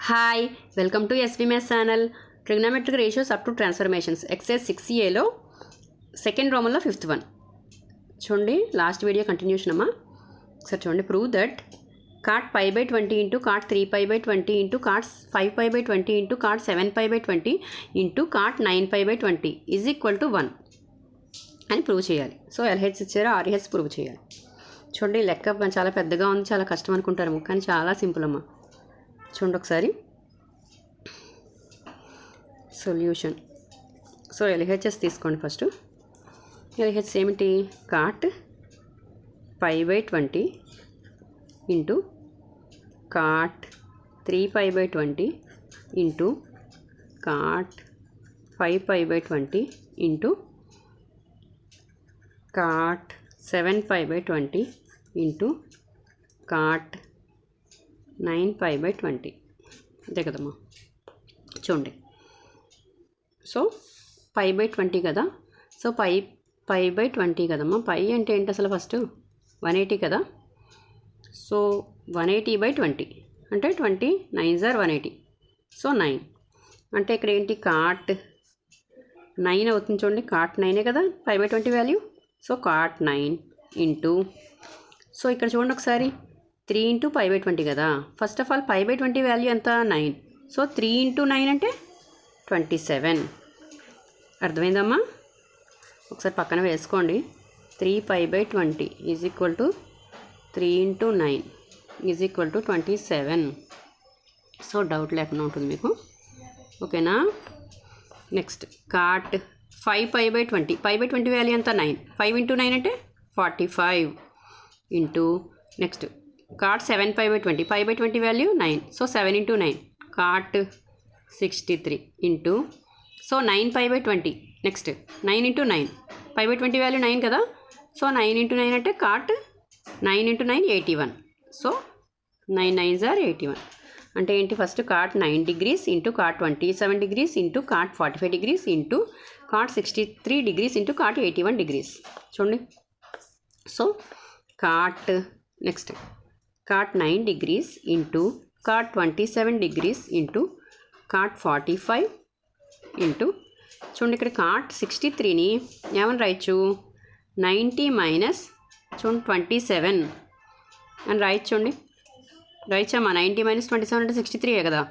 Hi welcome to SVMS channel. Trigonometric ratios up to transformations exercise 6Aలో second రోమన్లో 5th one చూడండి. Last video continuation అమ్మా. ఒకసారి చూడండి. Prove that cot π/20 into cot 3π/20 into cot 5π/20 into cot 7π/20 into cot 9π/20 is equal to 1 అని prove చేయాలి. So LH ఇచ్చారు, RH prove చేయాలి. చూడండి లెక్క చాలా పెద్దగా ఉంది, చాలా కష్టం అనుకుంటారు, కానీ చాలా సింపుల్ అమ్మా. చూడండి ఒకసారి సొల్యూషన్. సో ఎల్హెచ్ఎస్ తీసుకోండి ఫస్ట్. ఎల్హెచ్ ఏమిటి? cot π/20 into cot 3π/20 into cot 5π/20 into cot 7π/20 into cot 9π/20 అంతే కదమ్మా. చూడండి. సో π/20 కదా. సో π/20 కదమ్మా. పై అంటే ఏంటి అసలు? ఫస్ట్ 180 కదా. సో 180/20 అంటే 20 9s are 180. సో 9 అంటే ఇక్కడ ఏంటి? cot 9 అవుతుంది. చూడండి cot 9 కదా π/20 value. So cot 9 into, so ఇక్కడ చూడండి ఒకసారి 3 ఇంటూ π/20 కదా. ఫస్ట్ ఆఫ్ ఆల్ π/20 వాల్యూ ఎంత? 9. సో 3 ఇంటూ 9 అంటే 27. అర్థమైందమ్మా? ఒకసారి పక్కన వేసుకోండి. 3π/20 is equal to 3 into 9 is equal to 27. So doubt లేకుండా ఉంటుంది మీకు. ఓకేనా? Next cot 5π/20. π/20 వాల్యూ ఎంత? 9. 5 ఇంటూ 9 అంటే 45 into, next cot 7π/20. π/20 value 9. So 7 into 9 cot 63 into, so 9π/20. Next 9 into 9 π/20 value 9 కదా. సో 9 ఇంటూ 9 అంటే cot 9 into 9 81. So 9 9s are 81 అంటే ఏంటి? First cot 9 degrees into cot 27 degrees into cot 45 degrees into cot 63 degrees into cot 81 degrees. చూడండి. So cot next cot 9 degrees into cot 27 degrees into cot 45 into, చూడండి ఇక్కడ cot 63ని ఏమని రాయొచ్చు? 90 minus చూడండి 27 అని రాయొచ్చు. చూడండి రాయొచ్చమ్మా. 90 మైనస్ 27 అంటే 63 కదా.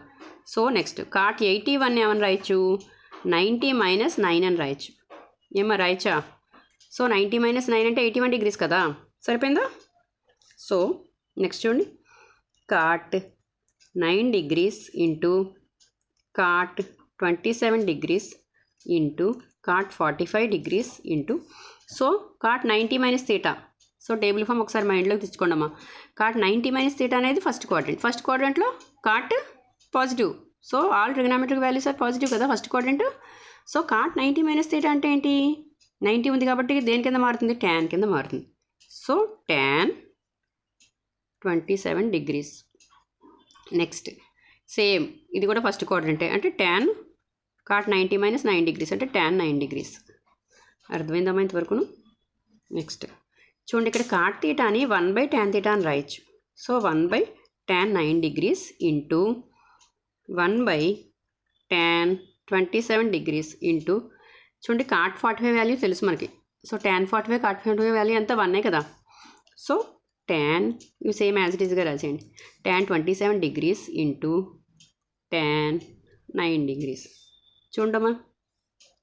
సో నెక్స్ట్ cot 81 ఏమని రాయొచ్చు? 90 మైనస్ 9 అని రాయొచ్చు. ఏమో రాయొచ్చా? సో 90 మైనస్ 9 అంటే 81 degrees కదా. సరిపోయిందా? సో నెక్స్ట్ చూడండి cot 9 degrees into cot 27 degrees into cot 45 degrees into, so cot 90 minus theta. So table form ఒకసారి మైండ్లోకి తెచ్చుకోండమ్మా. cot 90 మైనస్ తీటా అనేది ఫస్ట్ క్వాడ్రంట్. ఫస్ట్ క్వాడ్రంట్లో cot positive. So all trigonometric values are positive కదా first quadrant. So cot 90 minus theta అంటే ఏంటి? 90 ఉంది కాబట్టి దేని కింద మారుతుంది? tan కింద మారుతుంది. So tan 27 degrees. Next same ఇది కూడా ఫస్ట్ క్వాడ్రంటే అంటే tan cot 90 మైనస్ 9 degrees అంటే tan 9 degrees. అర్థమైందమ్మా ఇంతవరకును? నెక్స్ట్ చూడండి ఇక్కడ cot తీటాని 1/tan తీటా అని రాయొచ్చు. So 1/tan 9 degrees into 1/tan 27 degrees into, చూడండి cot 45 వాల్యూ తెలుసు మనకి. సో tan 45 cot 45 వాల్యూ ఎంత? 1 కదా. సో tan ఇవి సేమ్ యాజ్ ఇట్ ఈస్గా రాసేయండి. tan 27 degrees into tan 9 degrees. చూడమ్మా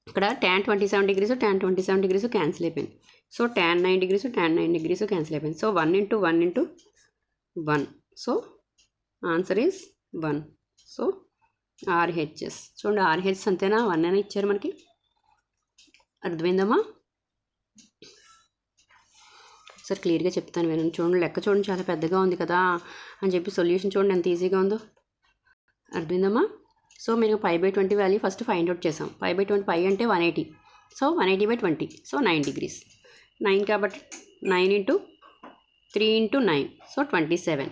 ఇక్కడ tan 27 degrees tan 27 degrees cancel అయిపోయింది. So tan 9 degrees tan 9 degrees cancel అయిపోయింది. So 1 into 1 into 1. So answer is 1. So RHS చూడండి. ఆర్హెచ్ అంతేనా? 1 అని ఇచ్చారు మనకి. అర్థమైందమ్మా? ఒకసారి క్లియర్గా చెప్తాను వినండి. చూడండి లెక్క చూడండి చాలా పెద్దగా ఉంది కదా అని చెప్పి సొల్యూషన్ చూడండి ఎంత ఈజీగా ఉందో. అర్థమైందమ్మా? సో మీరు π/20 వాల్యూ ఫస్ట్ ఫైండ్ అవుట్ చేసాం. π/20 పై అంటే 180. So 180/20 so 9 degrees. 9 కాబట్టి 9 into 3 into 9 so 27.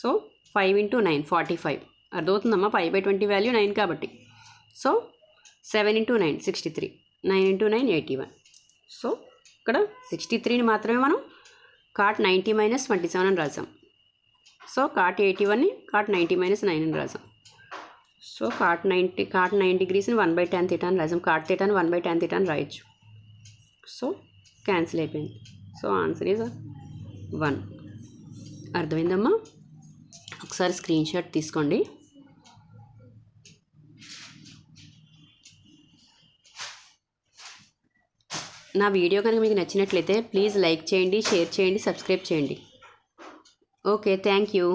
So 5 into 9 45. అర్థమవుతుందమ్మా? π/20 వాల్యూ 9 కాబట్టి. So 7 into 9 63. 9 ఇంటూ 9 81. సో ఇక్కడ 63ని మాత్రమే మనం cot 90 - 27 అని రాసాం. సో cot 81ని cot 90 - 9 అని రాసాం. సో కాట్ 90 డిగ్రీస్ని 1/tan θ అని రాసాం. కాట్ θని 1/tan θ అని రాయొచ్చు. సో క్యాన్సిల్ అయిపోయింది. So answer is 1. అర్థమైందమ్మా? ఒకసారి స్క్రీన్ షాట్ తీసుకోండి. నా వీడియో కనుక మీకు నచ్చినట్లయితే ప్లీజ్ లైక్ చేయండి, షేర్ చేయండి, సబ్స్క్రైబ్ చేయండి. Okay, thank you.